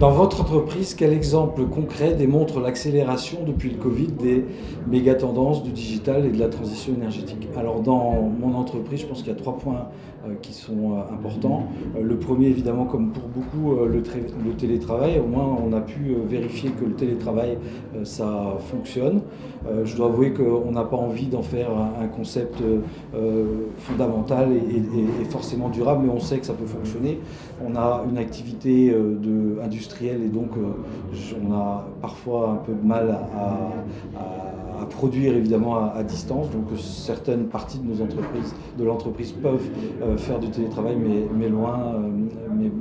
Dans votre entreprise, quel exemple concret démontre l'accélération depuis le Covid des méga-tendances du digital et de la transition énergétique? Alors dans mon entreprise, je pense qu'il y a 3 points qui sont importants. Le premier, évidemment, comme pour beaucoup, le télétravail. Au moins, on a pu vérifier que le télétravail, ça fonctionne. Je dois avouer qu'on n'a pas envie d'en faire un concept fondamental et forcément durable, mais on sait que ça peut fonctionner. On a une activité industrielle et donc on a parfois un peu de mal à produire évidemment à distance. Donc certaines parties de nos entreprises, de l'entreprise peuvent faire du télétravail, mais loin,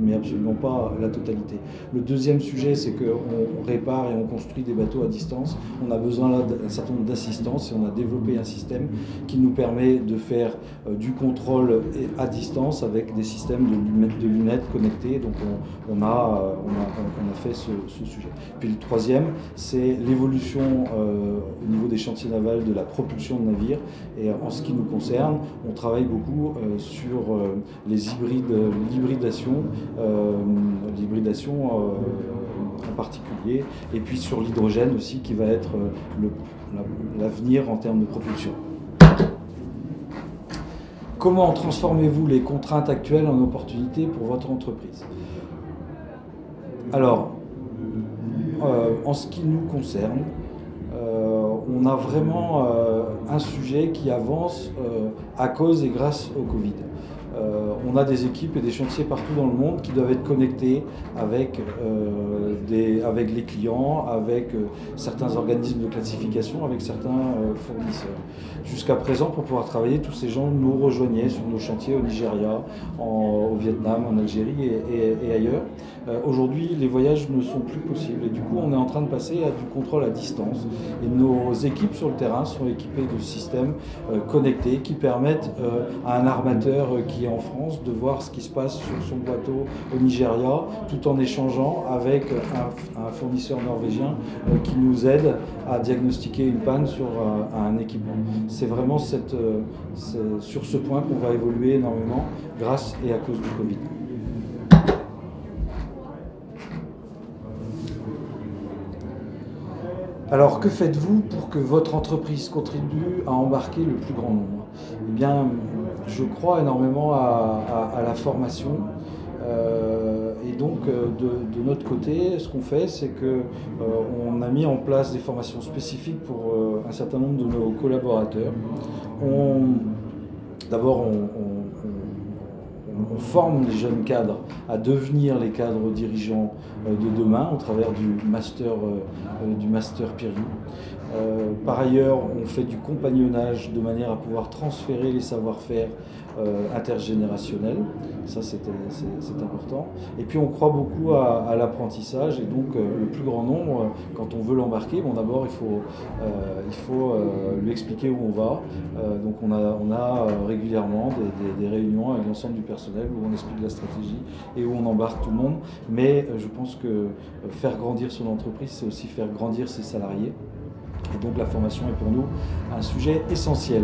mais absolument pas la totalité. Le deuxième sujet, c'est qu'on répare et on construit des bateaux à distance. On a besoin là d'un certain nombre d'assistance et on a développé un système qui nous permet de faire du contrôle à distance avec des systèmes de lunettes connectées. Donc on a fait ce sujet. Puis le troisième, c'est l'évolution au niveau des chantiers navals de la propulsion de navires. Et en ce qui nous concerne, on travaille beaucoup sur l'hybridation en particulier, et puis sur l'hydrogène aussi, qui va être l'avenir en termes de propulsion. Comment transformez-vous les contraintes actuelles en opportunités pour votre entreprise? Alors, en ce qui nous concerne, on a vraiment un sujet qui avance à cause et grâce au Covid. On a des équipes et des chantiers partout dans le monde qui doivent être connectés avec les clients, avec certains organismes de classification, avec certains fournisseurs. Jusqu'à présent, pour pouvoir travailler, tous ces gens nous rejoignaient sur nos chantiers au Nigeria, au Vietnam, en Algérie et ailleurs. Aujourd'hui, les voyages ne sont plus possibles et du coup, on est en train de passer à du contrôle à distance. Et nos équipes sur le terrain sont équipées de systèmes connectés qui permettent à un armateur qui est en France de voir ce qui se passe sur son bateau au Nigeria, tout en échangeant avec un fournisseur norvégien qui nous aide à diagnostiquer une panne sur un équipement. C'est vraiment sur ce point qu'on va évoluer énormément grâce et à cause du Covid. Alors, que faites-vous pour que votre entreprise contribue à embarquer le plus grand nombre? Eh bien, je crois énormément à la formation. Et donc, de notre côté, ce qu'on fait, c'est qu'on a mis en place des formations spécifiques pour un certain nombre de nos collaborateurs. D'abord, on forme les jeunes cadres à devenir les cadres dirigeants de demain au travers du master peer review. Par ailleurs, on fait du compagnonnage de manière à pouvoir transférer les savoir-faire intergénérationnels. Ça, c'est important. Et puis, on croit beaucoup à l'apprentissage et donc le plus grand nombre, quand on veut l'embarquer, bon, d'abord, il faut lui expliquer où on va. Donc, on a régulièrement des réunions avec l'ensemble du personnel où on explique la stratégie et où on embarque tout le monde. Mais je pense que faire grandir son entreprise, c'est aussi faire grandir ses salariés. Et donc la formation est pour nous un sujet essentiel.